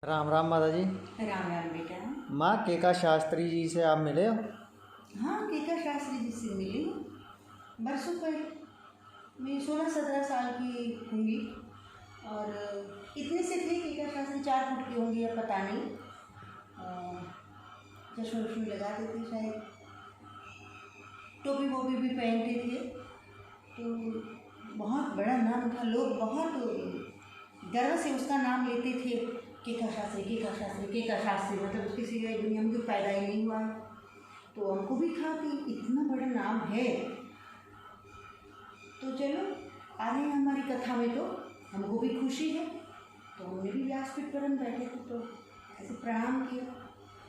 राम राम माता जी। राम राम बेटा। माँ केका शास्त्री जी से आप मिले हो? हाँ, केका शास्त्री जी से मिली हूँ बरसों पहले। मैं 16-17 साल की होंगी और इतने से थे केका शास्त्री, 4 फुट की होंगी या पता नहीं। चश्मे वश्मे लगाते थे शायद, टोपी वोपी भी पहनते थे। तो बहुत बड़ा नाम था, लोग बहुत गर्व से उसका नाम लेते थे, केका शास्त्री, केका शास्त्री, केका शास्त्री। मतलब उसकी सिवाय दुनिया में कोई पैदा ही नहीं हुआ है। तो हमको भी था कि इतना बड़ा नाम है, तो चलो आ रहे हैं हमारी कथा में, तो हमको भी खुशी है। तो हमने भी व्यासपीठ पर हम बैठे थे तो ऐसे प्रणाम किया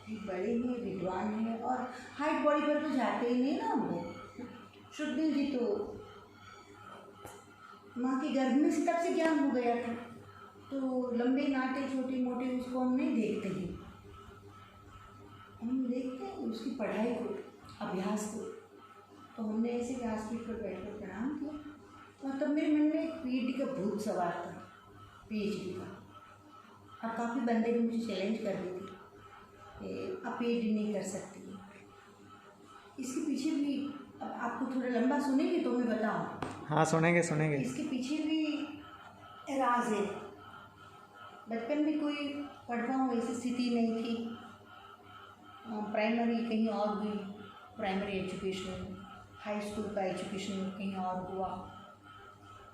कि बड़े हैं, विद्वान हैं, और हाइट बॉडी पर तो जाते ही नहीं ना हम लोग। शुद्धदेव जी तो माँ के गर्भ में से तब से ज्ञान हो गया था, तो लंबे नाटे छोटे मोटे उसको हम नहीं देखते हैं। हम देखते हैं उसकी पढ़ाई को, अभ्यास को। तो हमने ऐसे व्यासपीठ पर बैठकर प्रणाम किया, और तब मेरे मन में एक पीएचडी का भूत सवार था, पीएचडी का। और काफ़ी बंदे भी मुझे चैलेंज कर रहे थे कि आप पीएचडी नहीं कर सकती। इसके पीछे भी, अब आपको थोड़ा लंबा सुनेंगे तो मैं बताऊँ। हाँ सुनेंगे सुनेंगे। इसके पीछे भी राज है। बचपन में कोई पढ़ पाऊँ ऐसी स्थिति नहीं थी। प्राइमरी कहीं और हुई, प्राइमरी एजुकेशन, हाई स्कूल का एजुकेशन कहीं और हुआ,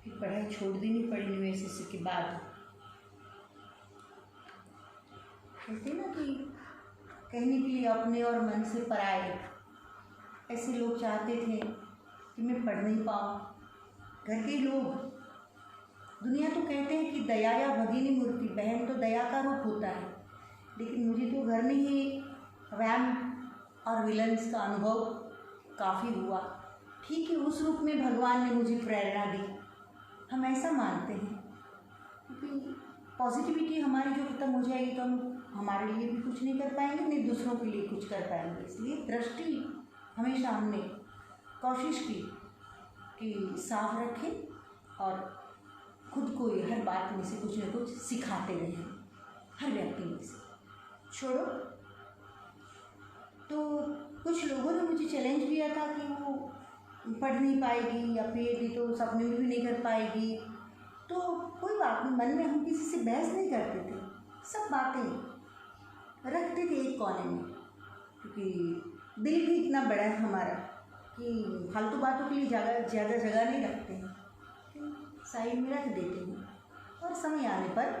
फिर पढ़ाई छोड़ देनी पड़ी यूनिवर्सिटी के बाद। कहते ना कि कहने के लिए अपने और मन से पराए। ऐसे लोग चाहते थे कि मैं पढ़ नहीं पाऊँ। घर के लोग, दुनिया तो कहते हैं कि दया या भगिनी मूर्ति, बहन तो दया का रूप होता है, लेकिन मुझे तो घर में ही रैम्प और विलन्स का अनुभव काफ़ी हुआ। ठीक है, उस रूप में भगवान ने मुझे प्रेरणा दी, हम ऐसा मानते हैं। क्योंकि पॉजिटिविटी हमारी जो खत्म हो जाएगी तो हम हमारे लिए भी कुछ नहीं कर पाएंगे, नहीं दूसरों के लिए कुछ कर पाएंगे। इसलिए दृष्टि हमेशा हमने कोशिश की कि साफ रखें और खुद को हर बात में से कुछ न कुछ सिखाते रहें, हर व्यक्ति में से। छोड़ो, तो कुछ लोगों ने मुझे चैलेंज किया था कि वो पढ़ नहीं पाएगी या पीएचडी तो सपने में भी नहीं कर पाएगी। तो कोई बात नहीं, मन में हम किसी से बहस नहीं करते थे, सब बातें रखते थे एक कोने में, क्योंकि दिल भी इतना बड़ा है हमारा कि फालतू बातों के लिए ज़्यादा जगह नहीं रखते हैं, साइड में रख देते हैं, और समय आने पर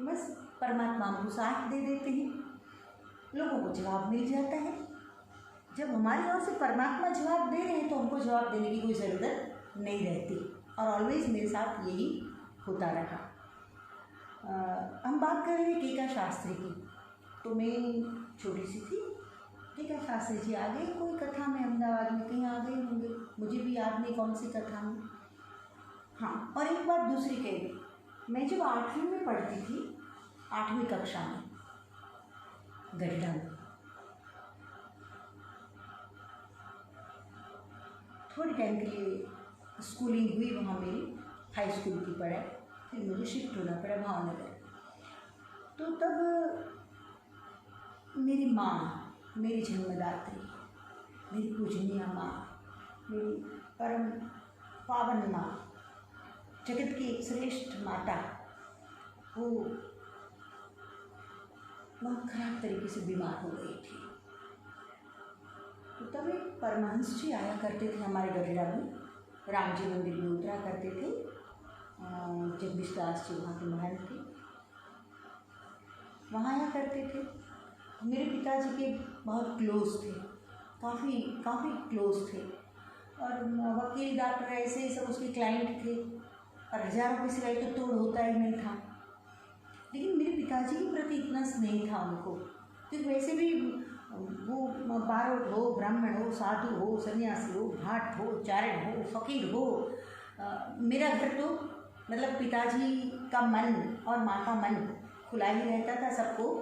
बस परमात्मा हमको साथ दे देते हैं, लोगों को जवाब मिल जाता है। जब हमारी ओर से परमात्मा जवाब दे रहे हैं तो हमको जवाब देने की कोई ज़रूरत नहीं रहती, और ऑलवेज मेरे साथ यही होता रहा। हम बात कर रहे हैं केका शास्त्री की। तो मैं छोटी सी थी, केका शास्त्री जी आ गए कोई कथा में, अहमदाबाद में कहीं आ गए होंगे, मुझे भी याद नहीं कौन सी कथा में। हाँ, और एक बात दूसरी कह दी, मैं जब 8वीं में पढ़ती थी, 8वीं कक्षा में, गढ़िया में, थोड़े टाइम के लिए स्कूलिंग हुई वहाँ मेरी, हाई स्कूल की पढ़ाई, फिर मुझे शिफ्ट होना पड़ा भावनगर। तो तब मेरी माँ, मेरी जन्मदात्री, मेरी पूजनीय माँ, मेरी परम पावन माँ, जगत की एक श्रेष्ठ माता, वो बहुत खराब तरीके से बीमार हो गई थी। तो तब एक परमहंस जी आया करते थे हमारे गढ़िया में, राम जी मंदिर में उतरा करते थे, जगदीश दास जी वहाँ के महंत थे, वहाँ आया करते थे। मेरे पिताजी के बहुत क्लोज थे, काफ़ी क्लोज थे, और वकील डॉक्टर ऐसे सब उसके क्लाइंट थे, और हज़ारों के सिवाय तो तोड़ होता ही नहीं था। लेकिन मेरे पिताजी के प्रति इतना स्नेह था उनको, क्योंकि वैसे भी वो बारोट हो, ब्राह्मण हो, साधु हो, सन्यासी हो, भाट हो, चारण हो, फकीर हो, मेरा घर तो मतलब पिताजी का मन और माँ का मन खुला ही रहता था सबको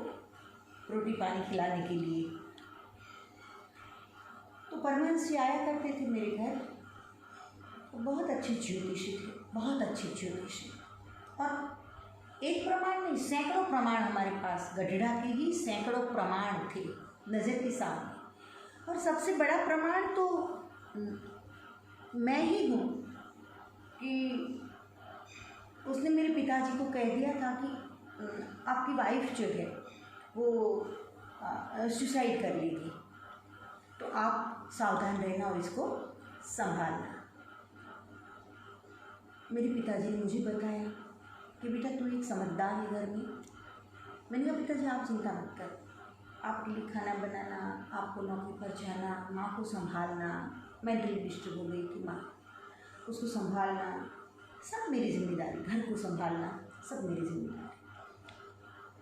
रोटी पानी खिलाने के लिए। तो परमहंस जी आया करते थे मेरे घर, तो बहुत अच्छे ज्योतिषी थे, बहुत अच्छे ज्योतिषी, और एक प्रमाण नहीं, सैकड़ों प्रमाण हमारे पास, गढड़ा के ही सैकड़ों प्रमाण थे नज़र के सामने। और सबसे बड़ा प्रमाण तो मैं ही हूँ कि उसने मेरे पिताजी को कह दिया था कि आपकी वाइफ जो है वो सुसाइड कर लेगी, तो आप सावधान रहना और इसको संभालना। मेरे पिताजी ने मुझे बताया कि बेटा तू एक समझदार है घर में। मैंने कहा पिताजी आप चिंता मत कर, आपके लिए खाना बनाना, आपको नौकरी पर जाना, माँ को संभालना, मेंटली डिस्टर्ब हो गई थी माँ, उसको संभालना सब मेरी जिम्मेदारी, घर को संभालना सब मेरी जिम्मेदारी,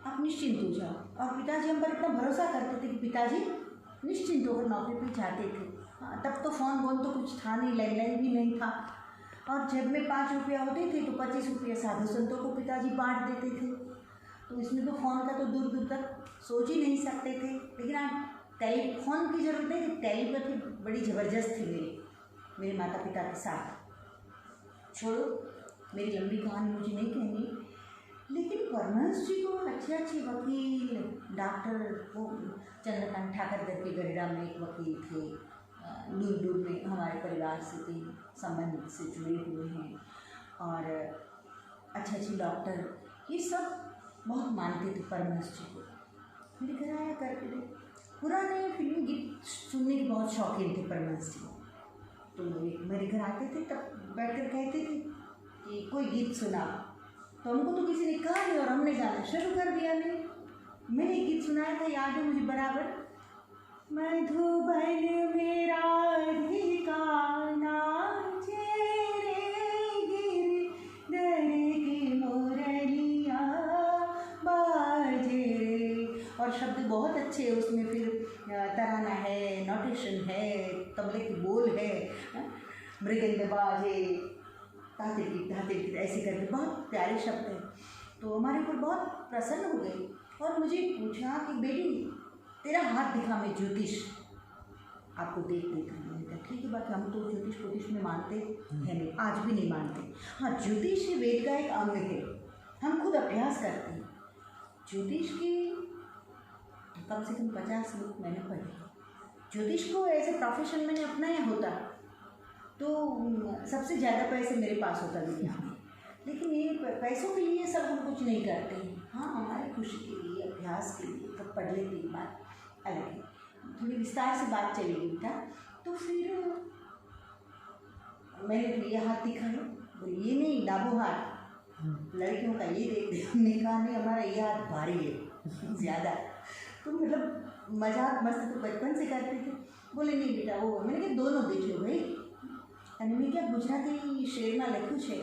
आप निश्चिंत हो जाओ। और पिताजी हम पर इतना भरोसा करते थे कि पिताजी निश्चिंत होकर नौकरी पर जाते थे। हाँ, तब तो फ़ोन वोन तो कुछ था नहीं, लैंडलाइन भी नहीं था, और जब में 5 रुपया होते थे तो 25 रुपये साधु संतों को पिताजी बांट देते थे। तो इसमें तो फ़ोन का तो दूर दूर तक सोच ही नहीं सकते थे। लेकिन आज टेलीफोन की ज़रूरत नहीं थी, टेलीपैथी बड़ी ज़बरदस्त थी मेरे माता पिता के साथ। छोड़ो, मेरी लंबी कहानी मुझे नहीं कहनी, लेकिन परमहंस जी को अच्छे अच्छे वकील, डॉक्टर, वो चंद्रकांत ठाकर दर के गढड़ा में एक वकील थे, दूर दूर में हमारे परिवार से थे, संबंध से जुड़े हुए हैं, और अच्छे अच्छे डॉक्टर, ये सब बहुत मानते थे परमहंस जी को। मेरे घर आया करते थे, पुराने फिल्मी गीत सुनने के बहुत शौकीन थे परमहंस जी। तो मेरे घर आते थे तब बैठकर कहते थे कि कोई गीत सुना, तो हमको तो किसी ने कहा नहीं और हमने गाना शुरू कर दिया। मैंने एक गीत सुनाया था, याद है मुझे बराबर, मधुबन में राधिका नाचे रे गिरधर की मुरलिया बाजे रे। और शब्द बहुत अच्छे हैं उसमें, फिर तराना है, नोटेशन है, तबले की बोल है, मृदंग बाजे, ताते की ऐसे करके बहुत प्यारे शब्द हैं। तो हमारे ऊपर बहुत प्रसन्न हो गई और मुझे पूछा कि बेटी तेरा हाथ दिखा, मैं ज्योतिष आपको देख देखा। मैंने कहा ठीक है बात, हम तो ज्योतिष में मानते हैं नहीं, आज भी नहीं मानते। हाँ, ज्योतिष वेद का एक अंग है, हम खुद अभ्यास करते हैं। ज्योतिष की कम से कम 50 बुक मैंने पढ़ी। ज्योतिष को एज ए प्रोफेशन मैंने अपनाया होता तो सबसे ज़्यादा पैसे मेरे पास होता दुनिया में। लेकिन ये पैसों के लिए सब हम कुछ नहीं करते हैं। हाँ, हमारी खुशी के लिए, अभ्यास के लिए तो पढ़ लेते हैं, बात अलग है। थोड़ी विस्तार से बात चलेगी बेटा। तो फिर मैंने ये हाथ दिखाया, बोले ये नहीं, डाबो हाथ लड़कियों का ये देख। हमने कहा नहीं, हमारा ये हाथ भारी है ज़्यादा। तो मतलब मजाक मस्त तो बचपन से करते थे। बोले नहीं बेटा वो, मैंने कहा दोनों देखे भाई। અને મેં क्या गुजराती शेरमा लख्યું છે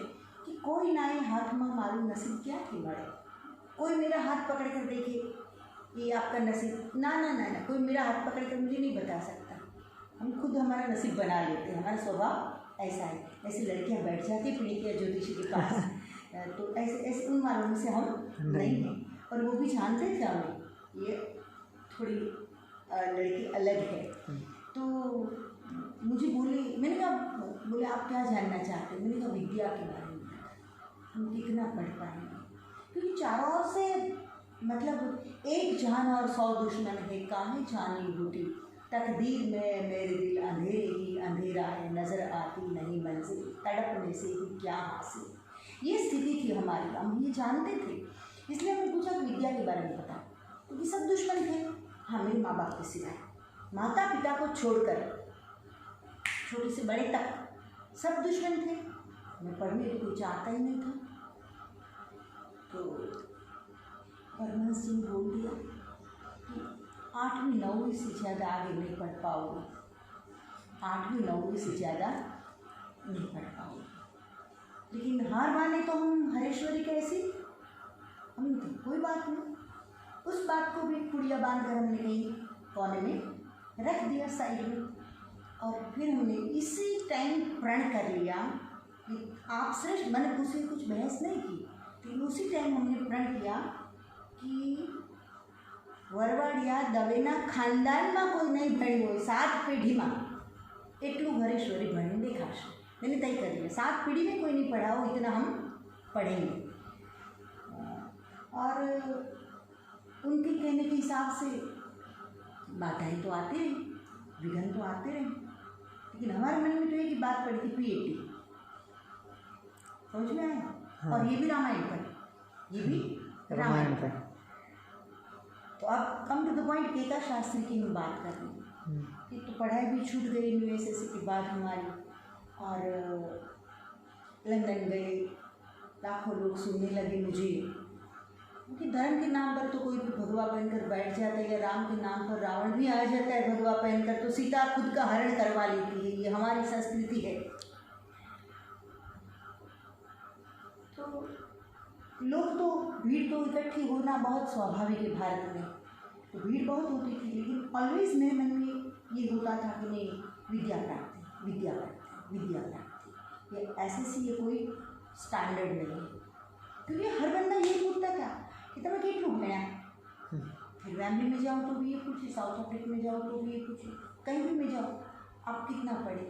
कि कोई ना ये हाथ में मारू नसीब क्या थी મળે। कोई मेरा हाथ पकड़ कर देखे ये आपका नसीब, ना ना ना ना, कोई मेरा हाथ पकड़ कर मुझे नहीं बता सकता। हम खुद हमारा नसीब बना लेते हैं, हमारा स्वभाव ऐसा है। ऐसी लड़कियां बैठ जाती पीड़ितिया ज्योतिषी के पास तो ऐसे ऐसे उन मालूम से हम नहीं हैं। और वो भी जानते थे हमें ये थोड़ी लड़की अलग है। तो मुझे मैंने कहा, बोले आप क्या जानना चाहते हैं? मैंने कहा विद्या के बारे में, हम कितना पढ़ पाएंगे, क्योंकि चारों ओर से मतलब एक जान और 100 दुश्मन है, काहे जानी बूटी तकदीर में मेरे दिल अंधेरे ही अंधेरा है, नज़र आती नहीं मंजिल, तड़पने से ही क्या हासिल। ये स्थिति थी हमारी, हम ये जानते थे। इसलिए हमने पूछा कि विद्या के बारे में बता, क्योंकि सब दुश्मन थे। हाँ, मेरे माँ बाप के सिवाय, माता पिता को छोड़कर छोटे से बड़े तक सब दुश्मन थे। मैं पढ़ने को कोई चाहता ही नहीं था। तो परमहंस जी ने बोल दिया कि 8वीं 9वीं से ज़्यादा आगे नहीं पढ़ पाओगे, 8वीं 9वीं से ज़्यादा नहीं पढ़ पाओगे। लेकिन हार माने तो हम हरेश्वरी कैसी, हम कोई बात नहीं। उस बात को भी पुड़िया बांध कर हमने कहीं कोने में रख दिया साइड में। और फिर हमने इसी टाइम प्रण कर लिया कि आप श्रेष्ठ, मैंने उससे कुछ बहस नहीं की, लेकिन उसी टाइम हमने प्रण किया कि वरवाड़िया दवेना खानदान में कोई नहीं भणी हो, 7 पेढ़ी में एटलू हरेश्वरी भणी देखाशे। मैंने तय कर लिया 7 पीढ़ी में कोई नहीं पढ़ा हो, इतना हम पढ़ेंगे। और उनके कहने के हिसाब से बाधाएं तो आती रही, विघ्न तो आते रहे, लेकिन हमारे मन में तो एक ही बात पड़ी थी, पीएचडी। समझ में आया? हाँ। और ये भी रामायण पर, ये भी रामायण पर। तो अब कम टू द पॉइंट, केका शास्त्री की मैं बात कर रही हूँ। एक तो पढ़ाई भी छूट गई यूएसएससी के बाद हमारी, और लंदन गए, लाखों लोग सुनने लगे मुझे, क्योंकि धर्म के नाम पर तो कोई भी भगवा पहनकर बैठ जाता है, या राम के नाम पर रावण भी आ जाता है भगवा पहनकर, तो सीता खुद का हरण करवा लेती है। ये हमारी संस्कृति है। तो लोग तो, भीड़ तो इकट्ठी होना बहुत स्वाभाविक है भारत में, तो भीड़ बहुत होती थी, लेकिन ऑलवेज मेरे मन में ये होता था कि नहीं, विद्या प्राप्ति, विद्या प्राप्ति, विद्या प्राप्ति। ये एसएससी ये कोई स्टैंडर्ड नहीं है, क्योंकि हर बंदा ये पूछता था कि तुम्हें કેટલું ભણ્યા, फिर वैम्बली में जाओ तो भी ये पूछे, साउथ अफ्रीका में जाओ तो भी ये पूछे, कहीं भी में जाओ आप कितना पढ़े।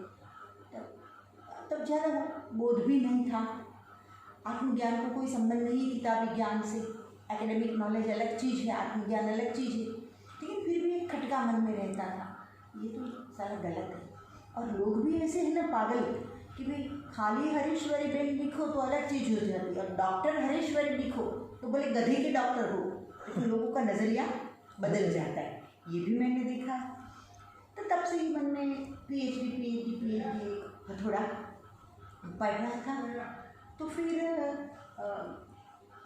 तब ज़्यादा बोध भी नहीं था, आत्मज्ञान का कोई संबंध नहीं है किताबी ज्ञान से। एकेडमिक नॉलेज अलग चीज़ है, आत्मज्ञान अलग चीज़ है, लेकिन फिर भी एक खटका मन में रहता था, ये तो सारा गलत है। और लोग भी ऐसे हैं ना पागल, कि भाई खाली हरीश्वरी बेन लिखो तो अलग चीज़ हो जाती है, और डॉक्टर हरीश्वरी लिखो तो बोले गधे के डॉक्टर हो, तो लोगों का नज़रिया बदल जाता है। ये भी मैंने देखा। तो तब से ही मन में पीएचडी थोड़ा पढ़ रहा था। तो फिर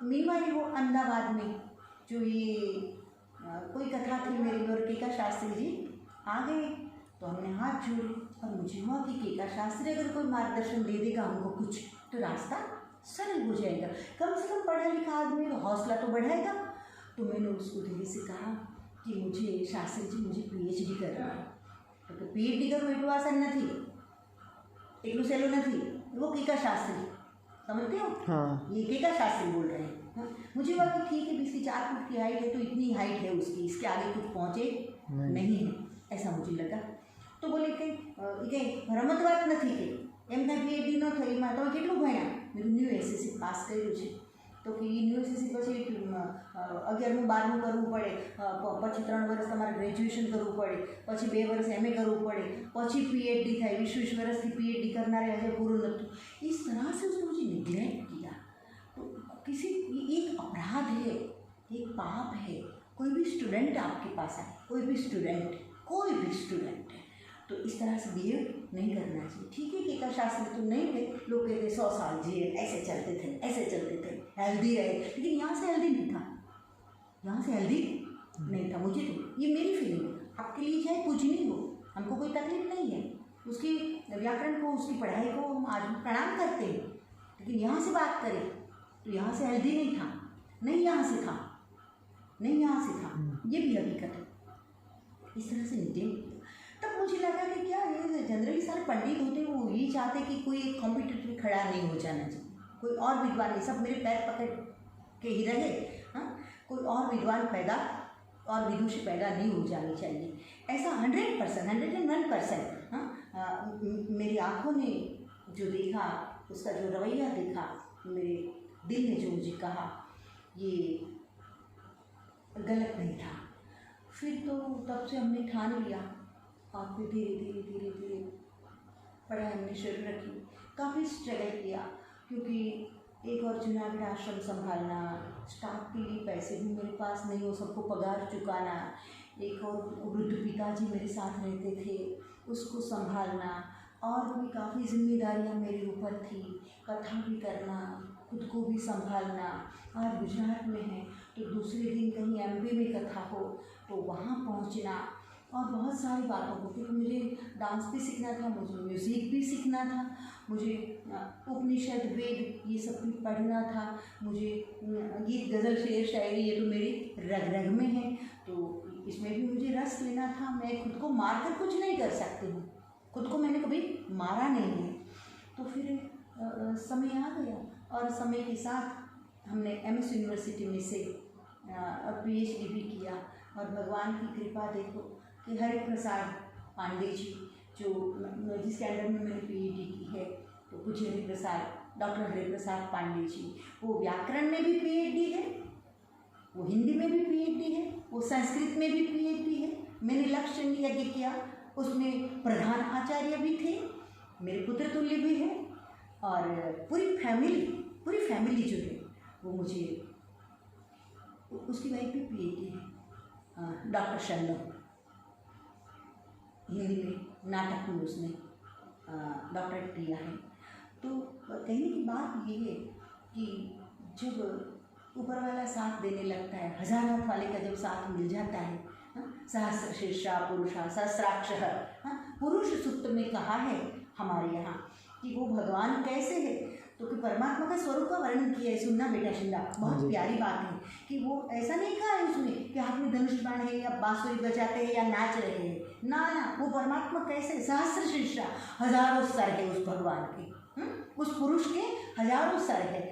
मीनवाइल वो अहमदाबाद में जो ये कोई कथा थी मेरी और केका शास्त्री जी आ गए, तो हमने हाथ जोड़े, और मुझे हुआ कि केका शास्त्री अगर कोई मार्गदर्शन दे देगा हमको कुछ, तो रास्ता सरल हो जाएगा, कम से कम पढ़ा लिखा आदमी का हौसला तो बढ़ाएगा। तो मैंने उसको धीरे से कहा कि मुझे शास्त्री जी, मुझे पीएचडी करना है। तो पीएचडी करो એટલું આસાન નથી, એટલું સહેલું નથી। वो केका शास्त्री, समझते हो? हाँ। ये केका शास्त्री बोल रहे हैं। हाँ? मुझे हुआ कि ठीक है, 24 फुट की हाइट है, तो इतनी हाइट है उसकी, इसके आगे कुछ पहुँचे नहीं है, ऐसा मुझे लगा। तो बोले कि રમત વાત નથી કે એમ કાંઈ પીએચડી ન થઈ, એમાં તમે કેટલું ભણ્યા? મેં ન્યૂ એસએસસી પાસ કર્યું છે। તો કે એ ન્યૂ એસએસસી પછી 11મું 12મું કરવું પડે, પછી 3 વર્ષ તમારે ગ્રેજ્યુએશન કરવું પડે, પછી 2 વર્ષ એમએ કરવું પડે, પછી પીએચડી થાય। 20 વર્ષથી પીએચडी करનારે હજે પૂરું નહોતું। इस तरह से उसने मुझे निग्लेक्ट किया। तो किसी, एक अपराध है, एक पाप है। कोई भी स्टूडेंट आपके पास आए, कोई भी स्टूडेंट है, तो इस तरह से बिहेव नहीं करना चाहिए। ठीक है, केका शास्त्री तो नहीं थे, लोग कहते 100 साल जिए, ऐसे चलते थे, हेल्दी रहे, लेकिन यहाँ से हेल्दी नहीं था, मुझे तो ये मेरी फीलिंग है। आपके लिए चाहे कुछ नहीं हो, हमको कोई तकलीफ नहीं है, उसकी व्याकरण को, उसकी पढ़ाई को हम आज भी प्रणाम करते हैं, लेकिन यहाँ से बात करें तो यहाँ से हेल्दी नहीं था, नहीं यहाँ से था, ये भी हकीकत है। इस तरह से निकले। तब मुझे लगा कि क्या ये जनरली सारे पंडित होते हैं, वो यही चाहते कि कोई एक कॉम्पिटिटर में खड़ा नहीं हो जाना चाहिए, कोई और विद्वान नहीं, सब मेरे पैर पकड़ के ही रहे। हाँ, कोई और विद्वान पैदा और विदुषी पैदा नहीं हो जानी चाहिए, ऐसा 100%, 101%। हाँ, मेरी आँखों ने जो देखा, उसका जो रवैया देखा, मेरे दिल ने जो मुझे कहा, ये गलत नहीं था। फिर तो तब से हमने ठान लिया, और फिर धीरे पढ़ाई हमने शुरू रखी। काफ़ी स्ट्रगल किया, क्योंकि एक और जूनागढ़ आश्रम संभालना, स्टाफ के लिए पैसे भी मेरे पास नहीं, हो सबको पगार चुकाना, एक और वृद्ध पिताजी मेरे साथ रहते थे, उसको संभालना, और भी काफ़ी जिम्मेदारियां मेरे ऊपर थी। कथा भी करना, खुद को भी संभालना। आज गुजरात में है तो दूसरे दिन कहीं एमपी में कथा हो तो वहाँ पहुँचना, और बहुत सारी बातों को, क्योंकि मुझे डांस भी सीखना था, मुझे म्यूज़िक भी सीखना था, मुझे उपनिषद वेद ये सब भी पढ़ना था, मुझे गीत गज़ल शेर शायरी ये तो मेरी रग रग में है, तो इसमें भी मुझे रस लेना था। मैं खुद को मार कर कुछ नहीं कर सकती हूँ, खुद को मैंने कभी मारा नहीं है। तो फिर समय आ गया, और समय के साथ हमने एमएस यूनिवर्सिटी में से पीएचडी भी किया, और भगवान की कृपा देखो कि हरि प्रसाद पांडे जी, जो जिसके अंडर में मैंने पीएचडी की है, तो कुछ डॉक्टर हरि प्रसाद पांडे जी, वो व्याकरण में भी पीएचडी है वो संस्कृत में भी पीएचडी है। मैंने लक्ष्य यज्ञ किया, उसमें प्रधान आचार्य भी थे, मेरे पुत्र तुल्य भी है, और पूरी फैमिली जो है वो मुझे, उसकी वाइफ भी पीएचडी है, डॉक्टर शंदम, हिंदी में नाटक में उसने डॉक्टरेट किया है। तो कहने की बात ये है कि जब ऊपर वाला साथ देने लगता है, हजार हाथ वाले का जब साथ मिल जाता है, सहस्र शीर्षा पुरुषा सहस्राक्ष, पुरुष सूक्त में कहा है हमारे यहाँ कि वो भगवान कैसे है, तो कि परमात्मा का स्वरूप का वर्णन किया है। सुनना बेटा शिंदा, बहुत प्यारी बात है कि वो ऐसा नहीं कहा है उसमें कि हाथ में धनुष बाण है या बांसुरी बजाते हैं या नाच रहे हैं, ना, वो परमात्मा कैसे, सहस्र शीर्षा, हजारों सर है उस भगवान के, उस पुरुष के हजारों सर है,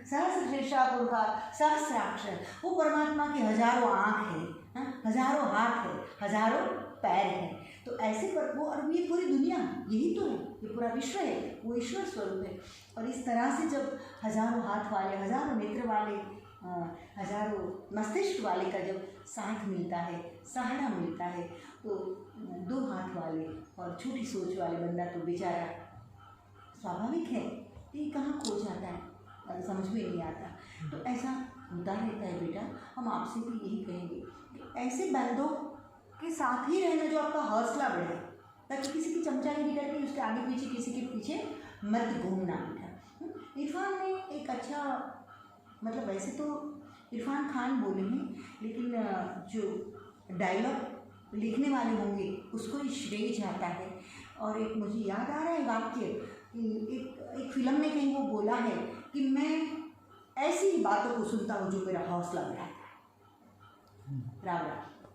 सहस्र शीर्षा पुरुषा सहस्राक्ष, वो परमात्मा के हजारों आँख है, हजारों हाथ है, हजारों पैर है। तो ऐसे पर वो, और ये पूरी दुनिया यही तो है, ये पूरा विश्व है, वो ईश्वर स्वरूप है। और इस तरह से जब हजारों हाथ वाले, हजारों नेत्र वाले, हजारों मस्तिष्क वाले का जब साथ मिलता है, सहारा मिलता है, तो दो हाथ वाले और छोटी सोच वाले बंदा तो बेचारा स्वाभाविक है ये कहाँ खो जाता है, समझ में नहीं आता। तो ऐसा होता रहता है बेटा। हम आपसे भी यही कहेंगे कि ऐसे बंदों के साथ ही रहना जो आपका हौसला बढ़े, ताकि किसी की चमचागिरी करके उसके आगे पीछे, किसी के पीछे मत घूमना बेटा। इरफान ने एक अच्छा, मतलब वैसे तो इरफान खान बोले हैं, लेकिन जो डायलॉग लिखने वाले होंगे उसको ही श्रेय जाता है। और एक मुझे याद आ रहा है वाक्य, एक फिल्म में कहीं वो बोला है कि मैं ऐसी ही बातों को सुनता हूँ जो मेरा हौसला बढ़ाता है। राम राम।